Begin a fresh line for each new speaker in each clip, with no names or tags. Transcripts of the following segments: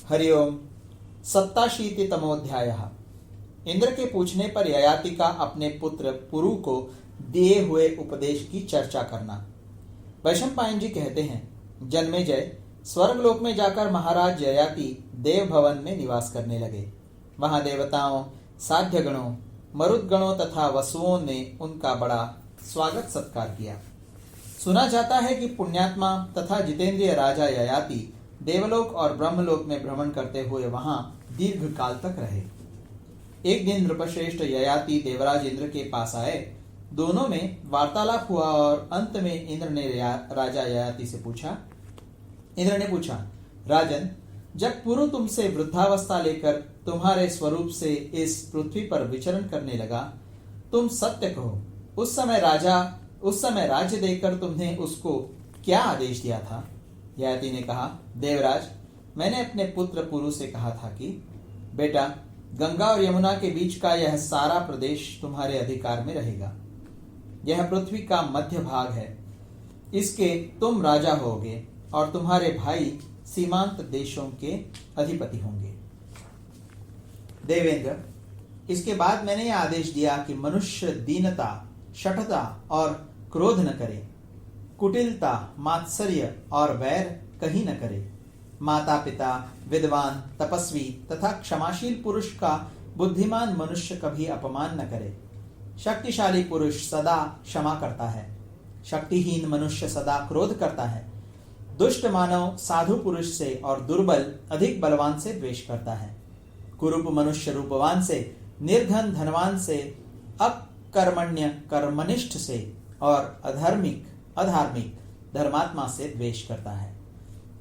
हरिओम। 87तमोऽध्यायः। इंद्र के पूछने पर ययाति का अपने पुत्र पुरु को दिए हुए उपदेश की चर्चा करना। वैशंपायन जी कहते हैं, जन्मेजय स्वर्गलोक में जाकर महाराज ययाति देव भवन में निवास करने लगे। वहां देवताओं, साध्य गणों, मरुद गणों तथा वसुओं ने उनका बड़ा स्वागत सत्कार किया। सुना जाता है कि पुण्यात्मा तथा जितेंद्रिय राजा ययाति देवलोक और ब्रह्मलोक में भ्रमण करते हुए वहां दीर्घ काल तक रहे। एक दिन नृपश्रेष्ठ ययाति देवराज इंद्र के पास आए। दोनों में वार्तालाप हुआ और अंत में इंद्र ने राजा ययाति से पूछा। इंद्र ने पूछा, राजन, जब पुरु तुमसे वृद्धावस्था लेकर तुम्हारे स्वरूप से इस पृथ्वी पर विचरण करने लगा, तुम सत्य कहो, उस समय राज्य देकर तुमने उसको क्या आदेश दिया था? ययाति ने कहा, देवराज, मैंने अपने पुत्र पुरु से कहा था कि बेटा, गंगा और यमुना के बीच का यह सारा प्रदेश तुम्हारे अधिकार में रहेगा। यह पृथ्वी का मध्य भाग है। इसके तुम राजा होगे और तुम्हारे भाई सीमांत देशों के अधिपति होंगे। देवेंद्र, इसके बाद मैंने यह आदेश दिया कि मनुष्य दीनता, शठता और क्रोध न करे, कुटिलता, मात्सर्य और वैर कहीं न करे। माता पिता, विद्वान, तपस्वी तथा क्षमाशील पुरुष का बुद्धिमान मनुष्य कभी अपमान न करे। शक्तिशाली पुरुष सदा क्षमा करता है, शक्तिहीन मनुष्य सदा क्रोध करता है। दुष्ट मानव साधु पुरुष से और दुर्बल अधिक बलवान से द्वेष करता है। कुरूप मनुष्य रूपवान से, निर्धन धनवान से, अकर्मण्य कर्मनिष्ठ से और अधार्मिक धर्मात्मा से द्वेष करता है।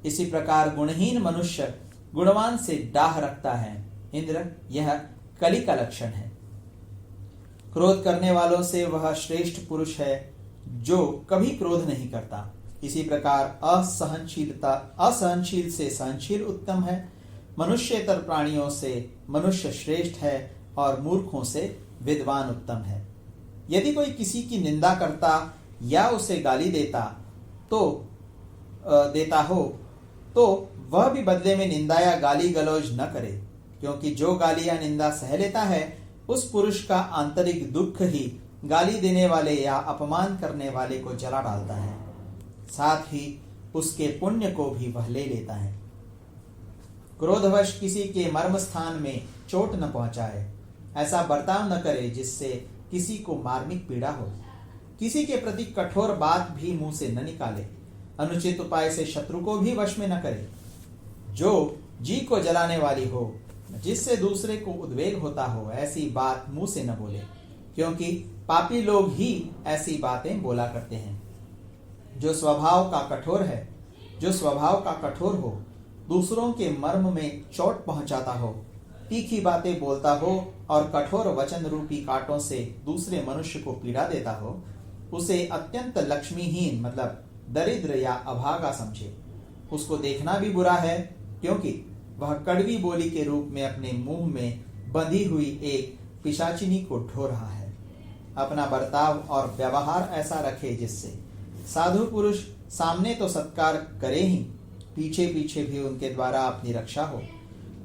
इसी प्रकार गुणहीन मनुष्य गुणवान से डाह रखता है। इंद्र, यह कली का लक्षण है। क्रोध करने वालों से वह श्रेष्ठ पुरुष है जो कभी क्रोध नहीं करता। इसी प्रकार असहनशील से सहनशील उत्तम है। मनुष्येतर प्राणियों से मनुष्य श्रेष्ठ है और मूर्खों से विद्वान उत्तम है। यदि कोई किसी की निंदा करता या उसे गाली देता हो तो वह भी बदले में निंदा या गाली गलौज न करे, क्योंकि जो गाली या निंदा सह लेता है उस पुरुष का आंतरिक दुख ही गाली देने वाले या अपमान करने वाले को जला डालता है, साथ ही उसके पुण्य को भी वह ले लेता है। क्रोधवश किसी के मर्म स्थान में चोट न पहुंचाए। ऐसा बर्ताव न करे जिससे किसी को मार्मिक पीड़ा हो। किसी के प्रति कठोर बात भी मुंह से न निकाले। अनुचित उपाय से शत्रु को भी वश में न करे। जो जी को जलाने वाली हो, जिससे दूसरे को उद्वेग होता हो, ऐसी बात मुंह से न बोले, क्योंकि पापी लोग ही ऐसी बातें बोला करते हैं। जो स्वभाव का कठोर हो, दूसरों के मर्म में चोट पहुंचाता हो, तीखी बातें बोलता हो और कठोर वचन रूपी कांटों से दूसरे मनुष्य को पीड़ा देता हो, उसे अत्यंत लक्ष्मीहीन मतलब दरिद्र या अभागा समझे। उसको देखना भी बुरा है, क्योंकि वह कड़वी बोली के रूप में अपने मुंह में बंधी हुई एक पिशाचिनी को ढो रहा है। अपना बर्ताव और व्यवहार ऐसा रखे जिससे साधु पुरुष सामने तो सत्कार करे ही, पीछे पीछे भी उनके द्वारा अपनी रक्षा हो।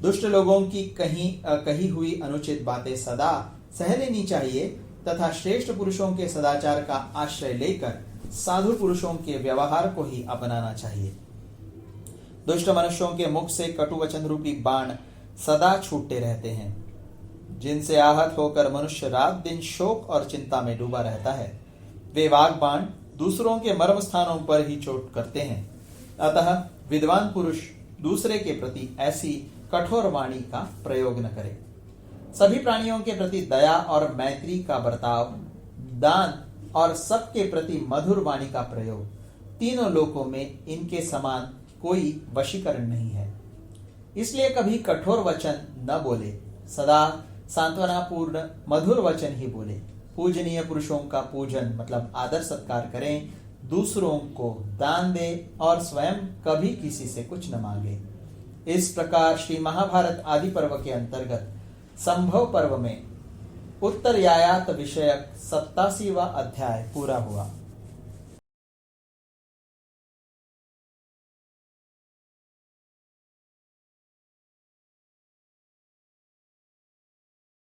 दुष्ट लोगों की कही हुई अनुचित बातें सदा सह लेनी चाहिए तथा श्रेष्ठ पुरुषों के सदाचार का आश्रय लेकर साधु पुरुषों के व्यवहार को ही अपनाना चाहिए। दुष्ट मनुष्यों के मुख से कटु वचन रूपी बाण सदा छूटते रहते हैं, जिनसे आहत होकर मनुष्य रात दिन शोक और चिंता में डूबा रहता है। वे वाग बाण दूसरों के मर्म स्थानों पर ही चोट करते हैं। अतः विद्वान पुरुष दूसरे के प्रति ऐसी कठोर वाणी का प्रयोग न करे। सभी प्राणियों के प्रति दया और मैत्री का बर्ताव, दान और सबके प्रति मधुर वाणी का प्रयोग, तीनों लोकों में इनके समान कोई वशीकरण नहीं है। इसलिए कभी कठोर वचन न बोले, सदा सांत्वनापूर्ण मधुर वचन ही बोले। पूजनीय पुरुषों का पूजन मतलब आदर सत्कार करें, दूसरों को दान दे और स्वयं कभी किसी से कुछ न मांगे। इस प्रकार श्री महाभारत आदि पर्व के अंतर्गत संभव पर्व में उत्तरयायात विषयक 87वां अध्याय पूरा हुआ।